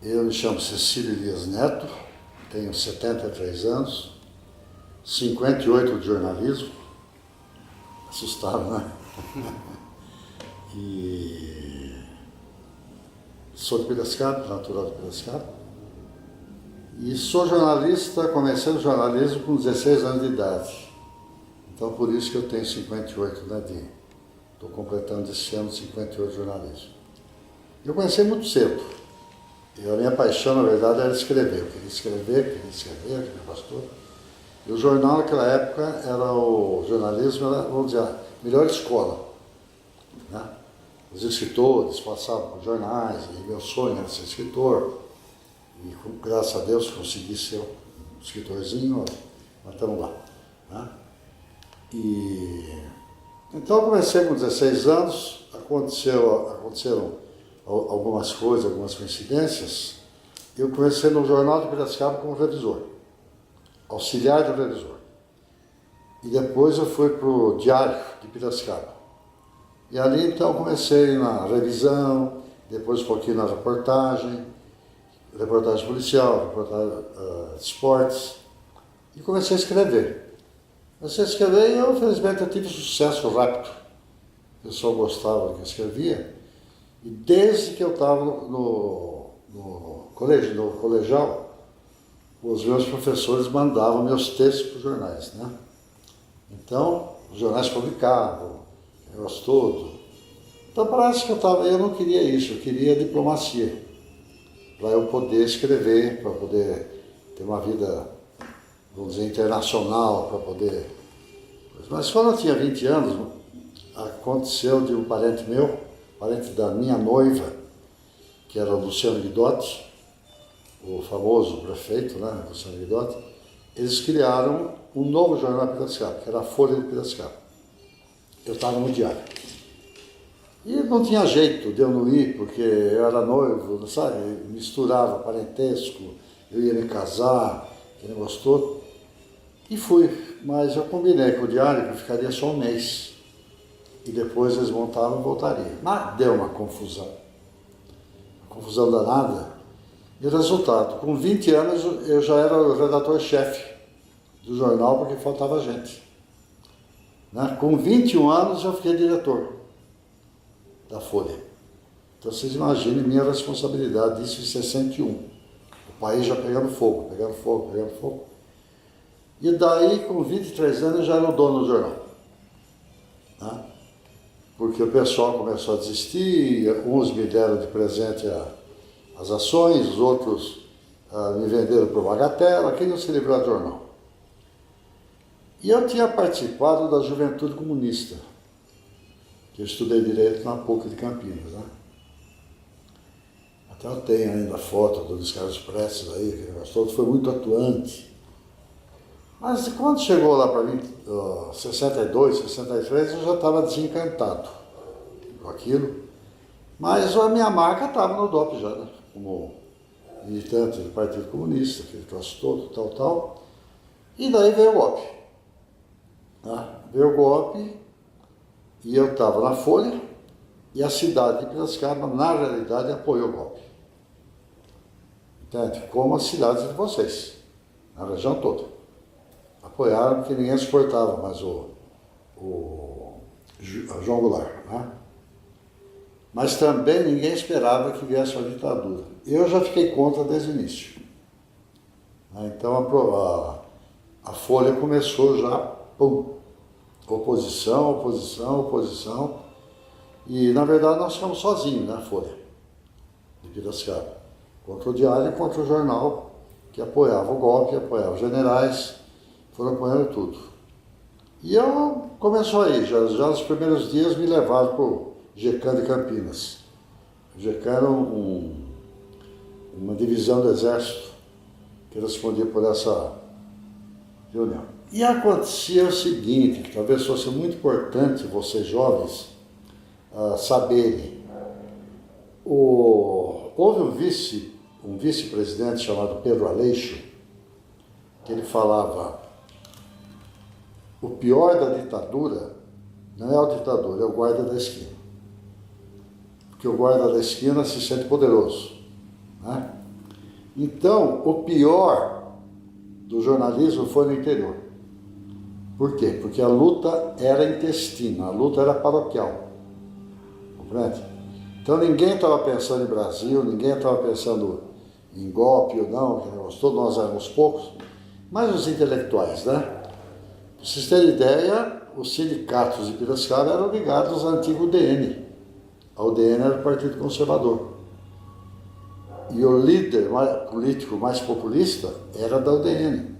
Eu me chamo Cecílio Elias Neto, tenho 73 anos, 58 de jornalismo, assustado, né? E sou de Piracicaba, natural de Piracicaba. E sou jornalista, comecei no jornalismo com 16 anos de idade. Então por isso que eu tenho 58, né? Estou completando esse ano 58 de jornalismo. Eu comecei muito cedo. A minha paixão, na verdade, era escrever. Eu queria escrever, aquele pastor. E o jornal naquela época era o jornalismo, era, vamos dizer, a melhor escola, né? Os escritores passavam por jornais, e meu sonho era ser escritor. E graças a Deus consegui ser um escritorzinho, mas estamos lá, né? Então eu comecei com 16 anos, aconteceram algumas coisas, algumas coincidências. Eu comecei no Jornal de Piracicaba como revisor, auxiliar do revisor. E depois eu fui para o Diário de Piracicaba. E ali então comecei na revisão, depois um pouquinho na reportagem policial, reportagem de esportes. E comecei a escrever. Comecei a escrever e eu, felizmente, eu tive sucesso rápido. O pessoal gostava do que eu escrevia. E desde que eu estava no colegial, os meus professores mandavam meus textos para os jornais, né? Então, os jornais publicavam, o negócio todo. Então parece que eu não queria isso, eu queria diplomacia, para eu poder escrever, para poder ter uma vida, vamos dizer, internacional, para poder... Mas quando eu tinha 20 anos, aconteceu de um parente meu, parente da minha noiva, que era o Luciano Guidotti, o famoso prefeito, né, Luciano Guidotti, eles criaram um novo jornal de Piracicaba, que era a Folha de Piracicaba. Eu estava no Diário. E não tinha jeito de eu não ir, porque eu era noivo, sabe, misturava parentesco, eu ia me casar, que negócio todo. E fui, mas eu combinei com o Diário que eu ficaria só um mês. E depois eles montavam e voltariam. Mas deu uma confusão danada. E o resultado, com 20 anos eu já era o redator-chefe do jornal, porque faltava gente, né? Com 21 anos eu fiquei diretor da Folha. Então vocês imaginem minha responsabilidade, isso em 61. O país já pegando fogo. E daí, com 23 anos, eu já era o dono do jornal, né? Porque o pessoal começou a desistir, uns me deram de presente as ações, os outros me venderam por bagatela, quem não se livrou do jornal. E eu tinha participado da Juventude Comunista, que eu estudei Direito na PUC de Campinas, né? Até eu tenho ainda a foto do Luiz Carlos Prestes aí, aquele negócio todo, foi muito atuante. Mas quando chegou lá para mim, 62, 63, eu já estava desencantado com aquilo. Mas a minha marca estava no DOP já, né? Como militante do Partido Comunista, aquele troço todo, tal. E daí veio o golpe, né? Veio o golpe e eu estava na Folha e a cidade de Piracicaba, na realidade, apoiou o golpe. Entende? Como as cidades de vocês, na região toda. Apoiaram porque ninguém suportava mais o João Goulart, né? Mas também ninguém esperava que viesse uma ditadura. Eu já fiquei contra desde o início, né? Então a Folha começou já, pum, oposição, e na verdade nós ficamos sozinhos, né, a Folha de Piracicaba, contra o Diário e contra o jornal que apoiava o golpe, apoiava os generais, foram apoiando tudo. E eu começou aí, já nos primeiros dias me levaram para o GECAM de Campinas. O GECAM era uma divisão do Exército que respondia por essa reunião. E acontecia o seguinte, que talvez fosse muito importante vocês jovens saberem. Houve um vice-presidente chamado Pedro Aleixo, que ele falava: o pior da ditadura não é o ditador, é o guarda da esquina. Porque o guarda da esquina se sente poderoso, né? Então, o pior do jornalismo foi no interior. Por quê? Porque a luta era intestina, a luta era paroquial. Compreende? Então ninguém estava pensando em Brasil, ninguém estava pensando em golpe ou não, todos nós éramos poucos, mas os intelectuais, né? Para vocês terem ideia, os sindicatos de Piracicaba eram ligados ao antigo DN. A UDN era o Partido Conservador. E o líder político mais populista era da UDN.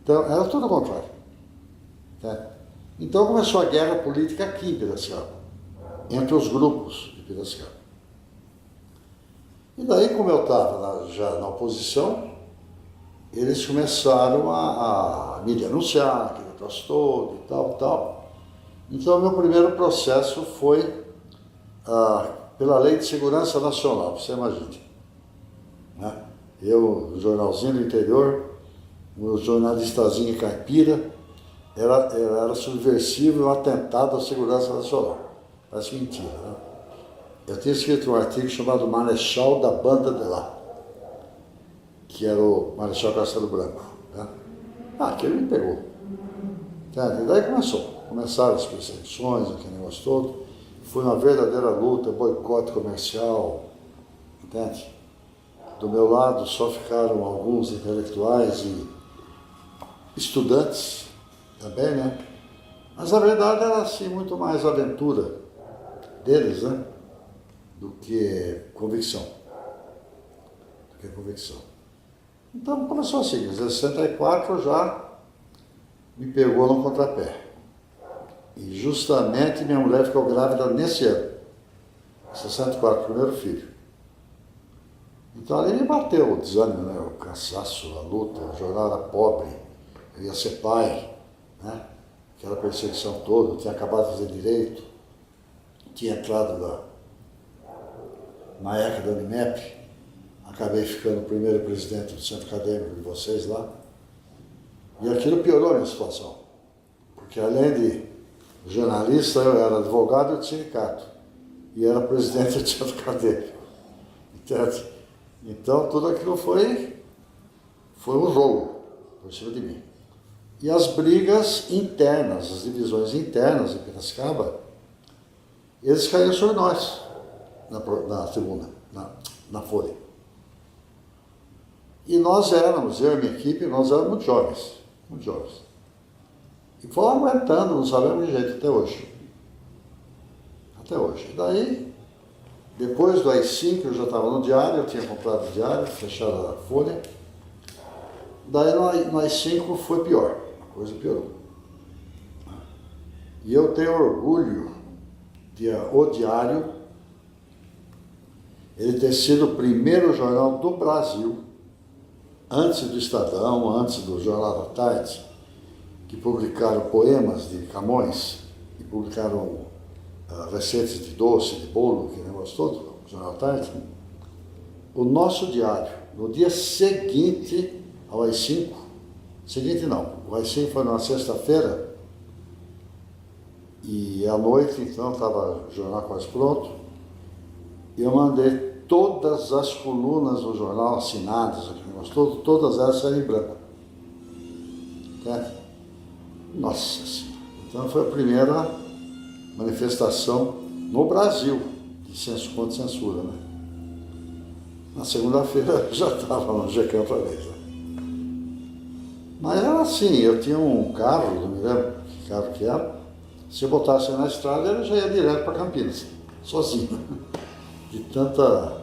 Então, era tudo ao contrário. Tá? Então começou a guerra política aqui em Piracicaba, entre os grupos de Piracicaba. E daí, como eu estava já na oposição, eles começaram a me denunciar, aquele troço todo e tal, tal. Então, meu primeiro processo foi pela Lei de Segurança Nacional, você imagina. Né? Eu, o jornalzinho do interior, o jornalistazinho caipira, era subversivo e um atentado à segurança nacional. Parece mentira, né? Eu tinha escrito um artigo chamado Marechal da Banda de Lá, que era o Marechal Castelo Branco. Né? Aquele me pegou. Entende? E daí começaram as perseguições, aquele negócio todo. Foi uma verdadeira luta, boicote comercial, entende? Do meu lado só ficaram alguns intelectuais e estudantes também, né? Mas na verdade era assim muito mais aventura deles, né? Do que convicção. Então começou assim, em 64 já me pegou no contrapé. E justamente minha mulher ficou grávida nesse ano, 64, primeiro filho. Então ali me bateu o desânimo, né? O cansaço, a luta, o jornal era pobre, eu ia ser pai, né? Aquela perseguição toda, eu tinha acabado de fazer direito, tinha entrado na ECA da Unimep, acabei ficando o primeiro presidente do centro acadêmico de vocês lá, e aquilo piorou a minha situação, porque além de jornalista, eu era advogado do sindicato, e era presidente do centro acadêmico, entende? Então tudo aquilo foi um jogo por cima de mim. E as brigas internas, as divisões internas de Piracicaba, eles caíram sobre nós, na tribuna, na Folha. E nós éramos, eu e minha equipe, nós éramos muito jovens. E fomos aguentando, não sabemos de jeito até hoje. E daí, depois do AI-5, eu já estava no diário, eu tinha comprado o diário, fechado a Folha. Daí no AI-5 foi pior, a coisa piorou. E eu tenho orgulho de o Diário ele ter sido o primeiro jornal do Brasil, antes do Estadão, antes do Jornal da Tarde, que publicaram poemas de Camões, e publicaram receitas de doce, de bolo, que negócio todo, o Jornal da Tarde. O nosso diário, no dia seguinte ao AI-5, o AI-5 foi numa sexta-feira, e à noite, então, estava o jornal quase pronto, e eu mandei todas as colunas do jornal assinadas, todas elas saíram em branco. Entende? Nossa Senhora! Então foi a primeira manifestação no Brasil de censo contra censura, né? Na segunda-feira eu já estava no GQ outra vez, né? Mas era assim, eu tinha um carro, não me lembro que carro que era, se eu botasse na estrada eu já ia direto para Campinas, sozinho, de tanta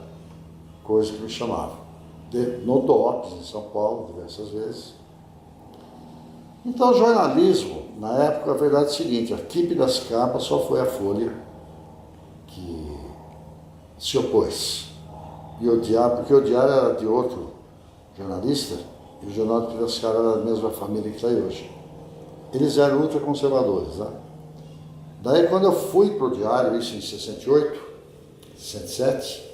coisa que me chamava. No DOPS, em São Paulo, diversas vezes. Então, o jornalismo, na época, a verdade é a seguinte, aqui em Piracicaba só foi a Folha que se opôs. E porque o Diário era de outro jornalista, e o Jornal de Piracicaba era da mesma família que está aí hoje. Eles eram ultraconservadores, né? Daí, quando eu fui para o Diário, isso em 68, 67,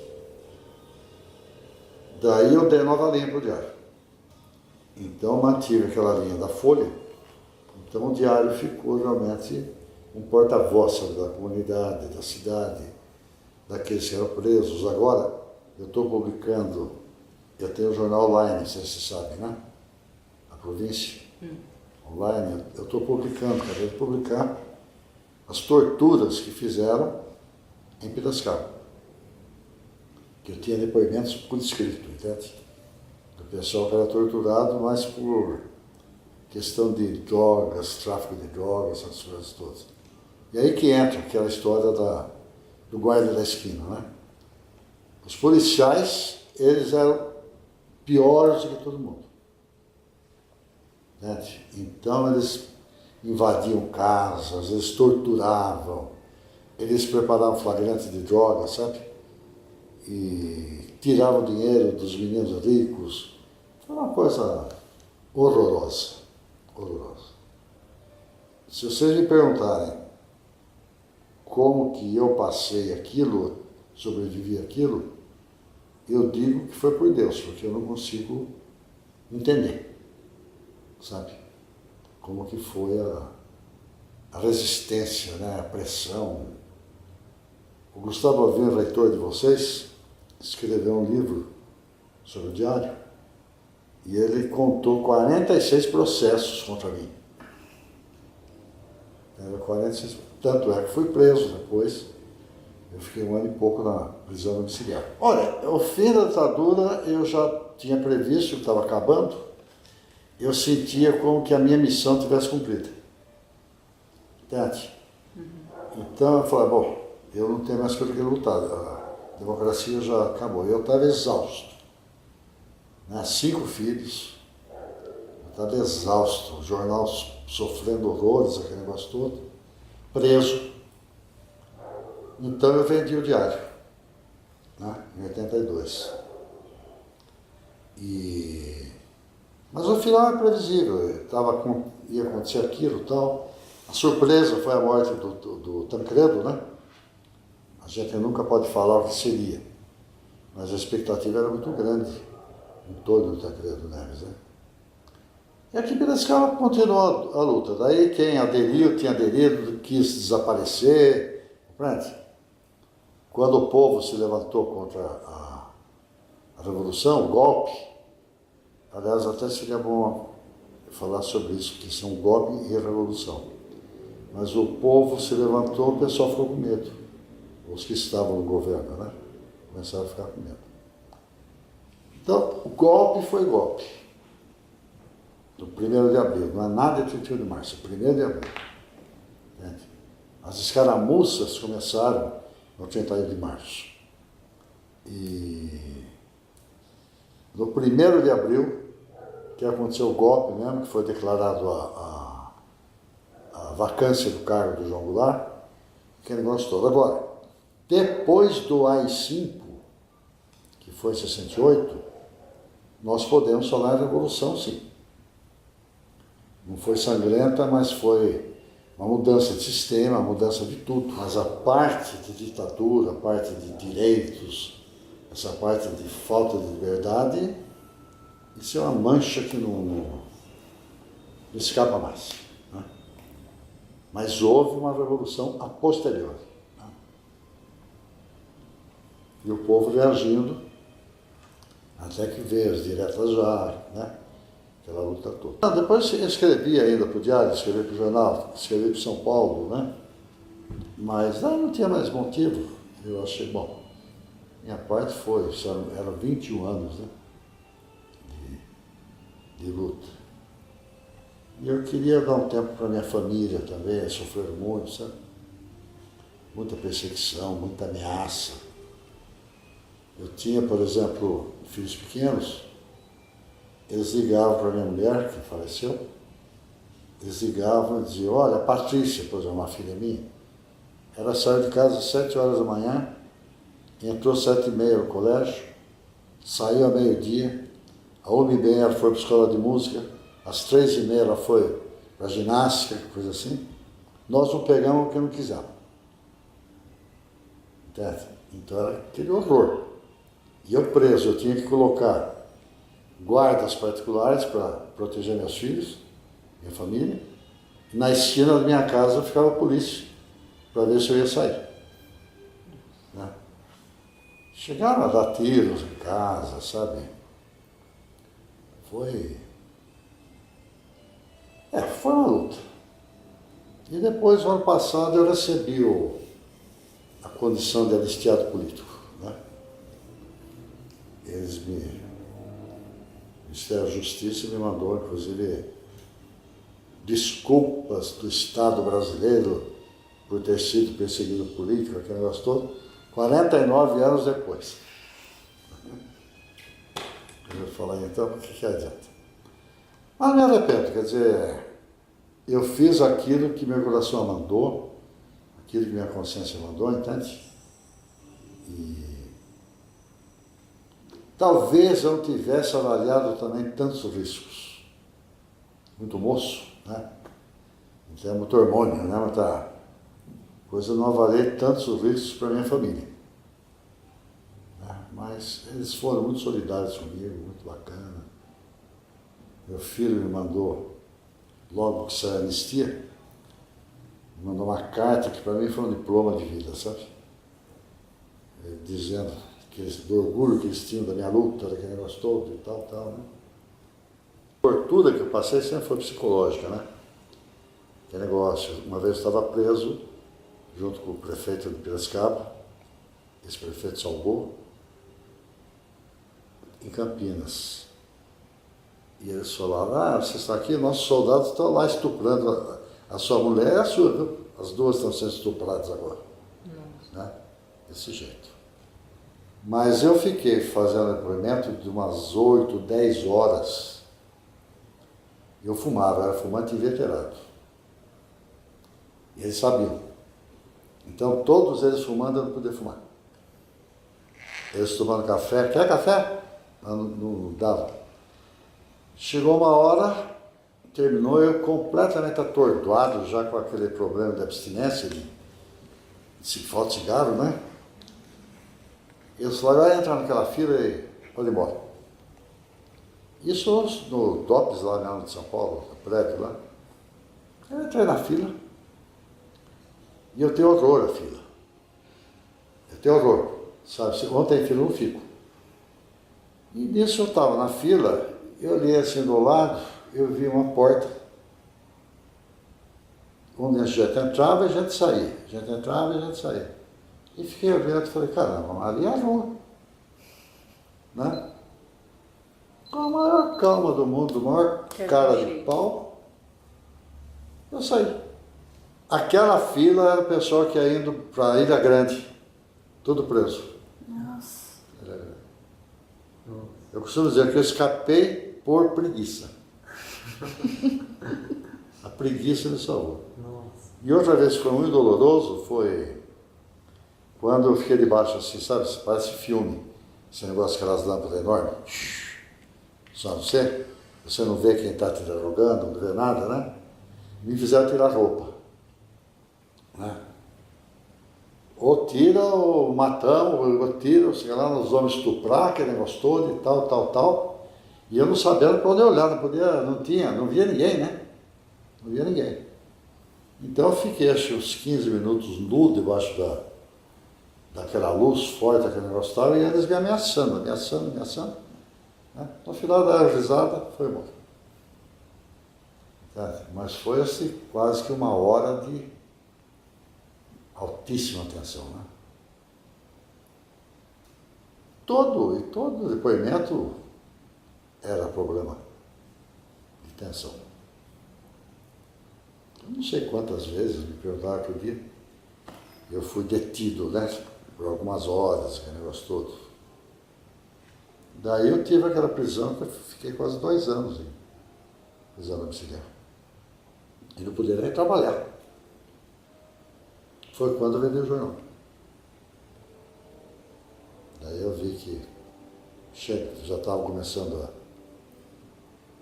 daí eu dei nova linha para o Diário. Então, mantive aquela linha da Folha. Então, o Diário ficou realmente um porta-voz da comunidade, da cidade, daqueles que eram presos. Agora, eu estou publicando eu tenho o jornal online, não sei se você sabe, né? A província. Online, eu estou publicando, acabei de publicar as torturas que fizeram em Piracicaba. Que eu tinha depoimentos por escrito, entende? Do pessoal que era torturado, mas por questão de drogas, tráfico de drogas, essas coisas todas. E aí que entra aquela história do guarda da esquina, né? Os policiais, eles eram piores do que todo mundo. Entende? Então eles invadiam casas, eles torturavam, eles preparavam flagrante de drogas, sabe? E tiravam dinheiro dos meninos ricos. Foi uma coisa horrorosa, horrorosa. Se vocês me perguntarem como que eu passei aquilo, sobrevivi aquilo, eu digo que foi por Deus, porque eu não consigo entender, sabe? Como que foi a resistência, né? A pressão. O Gustavo Avino, reitor de vocês, escreveu um livro sobre o diário e ele contou 46 processos contra mim. Era 46, tanto é que fui preso depois. Eu fiquei 1 ano e pouco na prisão domiciliar. Olha, o fim da ditadura eu já tinha previsto, que estava acabando. Eu sentia como que a minha missão tivesse cumprida. Entende? Então eu falei, bom, eu não tenho mais coisa que lutar. A democracia já acabou. Eu estava exausto. Né? 5 filhos. Eu estava exausto. O jornal sofrendo horrores, aquele negócio todo. Preso. Então eu vendi o diário, né, em 82. Mas o final é previsível, ia acontecer aquilo e tal. A surpresa foi a morte do Tancredo, né? A gente nunca pode falar o que seria, mas a expectativa era muito grande em torno do Tancredo Neves, né? E aqui em Piracicaba continuou a luta. Daí quem aderiu, tinha aderido, quis desaparecer, compreende? Quando o povo se levantou contra a revolução, o golpe, aliás, até seria bom falar sobre isso, que são golpe e revolução. Mas o povo se levantou, o pessoal ficou com medo. Os que estavam no governo, né? Começaram a ficar com medo. Então, o golpe foi golpe. Do 1º de abril, não é nada de 31 de março, 1º de abril. Entende? As escaramuças começaram no 31 de março. E no 1º de abril, que aconteceu o golpe mesmo, que foi declarado a vacância do cargo do João Goulart, que ele gostou. Agora, depois do AI-5, que foi em 68, nós podemos falar em revolução, sim. Não foi sangrenta, mas foi uma mudança de sistema, uma mudança de tudo. Mas a parte de ditadura, a parte de direitos, essa parte de falta de liberdade, isso é uma mancha que não escapa mais. Né? Mas houve uma revolução a posteriori. Né? E o povo reagindo, até que veio as diretas já, né? Aquela luta toda. Depois eu escrevi ainda para o Diário, escrevi para o jornal, escrevi para São Paulo, né? Mas não tinha mais motivo. Eu achei, bom, minha parte foi, eram 21 anos, né? De luta. E eu queria dar um tempo para minha família também, sofreram muito, sabe? Muita perseguição, muita ameaça. Eu tinha, por exemplo, filhos pequenos. Eles ligavam para minha mulher, que faleceu, eles ligavam e diziam, olha, a Patrícia, pois é uma filha minha, ela saiu de casa às 7 horas da manhã, entrou às 7h30 no colégio, saiu ao meio-dia, a 1h30 ela foi para a escola de música, às 3h30 ela foi para a ginástica, coisa assim. Nós não pegamos o que não quisemos. Entende? Então era aquele horror. E eu preso, eu tinha que colocar guardas particulares para proteger meus filhos, minha família. E na esquina da minha casa ficava a polícia, para ver se eu ia sair. Né? Chegaram a dar tiros em casa, sabe? foi... foi uma luta. E depois, no ano passado, eu recebi a condição de anistiado político, né? O Ministério da Justiça me mandou, inclusive, desculpas do Estado brasileiro por ter sido perseguido político, aquele negócio todo, 49 anos depois. Eu vou falar então, o que adianta? Mas não me arrependo, quer dizer, eu fiz aquilo que meu coração mandou, aquilo que minha consciência mandou, entende? E talvez eu não tivesse avaliado também tantos riscos. Muito moço, né? Então é muito hormônio, né? Muita coisa, eu não avaliei tantos riscos para minha família. Mas eles foram muito solidários comigo, muito bacana. Meu filho me mandou, logo que saiu a anistia, me mandou uma carta que para mim foi um diploma de vida, sabe? Dizendo do orgulho que eles tinham da minha luta, daquele negócio todo e tal, né? A tortura que eu passei sempre foi psicológica, né? Que negócio, uma vez eu estava preso, junto com o prefeito de Piracicaba, esse prefeito salvou, em Campinas. E eles falaram, você está aqui, nossos soldados estão lá estuprando a sua mulher e a sua, viu? As duas estão sendo estupradas agora. Né? Desse jeito. Mas eu fiquei fazendo depoimento de umas 8, 10 horas. Eu fumava, era fumante inveterado. E eles sabiam. Então todos eles fumando, eu não podia fumar. Eles tomando café, quer café? Não dava. Chegou uma hora, terminou, eu completamente atordoado, já com aquele problema de abstinência, de falta de cigarro, né? Eu falei, vai entrar naquela fila e pode ir embora. Isso no DOPS lá mesmo de São Paulo, no prédio lá. Eu entrei na fila e eu tenho horror à fila. Eu tenho horror, sabe? Se ontem tem fila, eu não fico. E nisso eu estava na fila, eu olhei assim do lado, eu vi uma porta, onde a gente entrava e a gente saía. A gente entrava e a gente saía. E fiquei olhando e falei, caramba, ali é a rua. Né? Com a maior calma do mundo, a maior cara de pau, eu saí. Aquela fila era o pessoal que ia indo para Ilha Grande, tudo preso. Nossa. Eu costumo dizer que eu escapei por preguiça. A preguiça me salvou. Nossa. E outra vez que foi muito doloroso foi quando eu fiquei debaixo assim, sabe? Parece filme. Esse negócio, aquelas lâmpadas enormes. Só você? Você não vê quem está te interrogando, não vê nada, né? Me fizeram tirar roupa. Né? Ou tira, ou matamos, ou tira, ou sei lá, nós vamos estuprar, aquele negócio todo e tal. E eu não sabendo para onde olhar, não via ninguém, né? Não via ninguém. Então eu fiquei, acho, uns 15 minutos nu debaixo daquela luz forte, aquele negócio tal, e eles me ameaçando. Né? No final da risada, foi embora. Mas foi assim, quase que uma hora de altíssima tensão, né? Todo depoimento era problema de tensão. Eu não sei quantas vezes me perguntaram aquele dia, eu fui detido, né? Por algumas horas, aquele negócio todo. Daí eu tive aquela prisão que eu fiquei quase 2 anos em prisão domiciliar. E não podia nem trabalhar. Foi quando eu vendi o jornal. Daí eu vi que já estava começando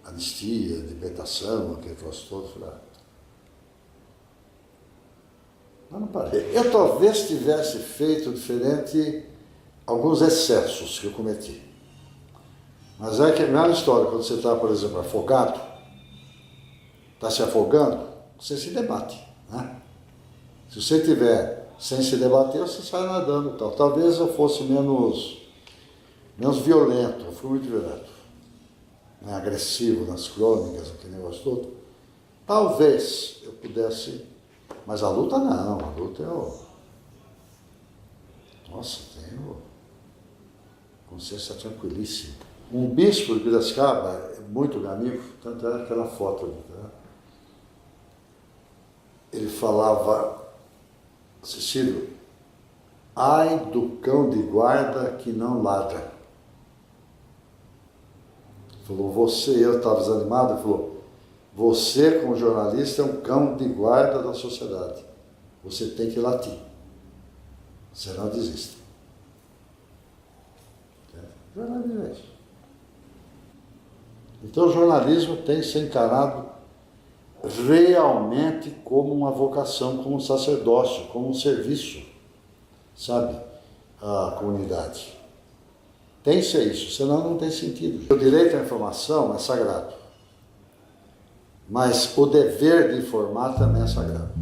a anistia, libertação, aquele troço todo. Falei, mas não parei. Eu talvez tivesse feito diferente alguns excessos que eu cometi. Mas é que a minha história, quando você está, por exemplo, afogado, está se afogando, você se debate, né? Se você estiver sem se debater, você sai nadando e tal. Talvez eu fosse menos violento, eu fui muito violento. né, agressivo nas crônicas, aquele negócio todo, talvez eu pudesse, mas a luta não, a luta nossa, tenho consciência tranquilíssima. Um bispo de Piracicaba, muito meu amigo, tanto era aquela foto ali, tá? Ele falava, Cecílio, ai do cão de guarda que não ladra. Falou, eu estava desanimado, ele falou, você como jornalista é um cão de guarda da sociedade. Você tem que latir. Você não desista. Jornalismo é isso. Então o jornalismo tem que ser encarado realmente como uma vocação, como um sacerdócio, como um serviço, sabe, à comunidade. Tem que ser isso, senão não tem sentido. O direito à informação é sagrado, mas o dever de informar também é sagrado.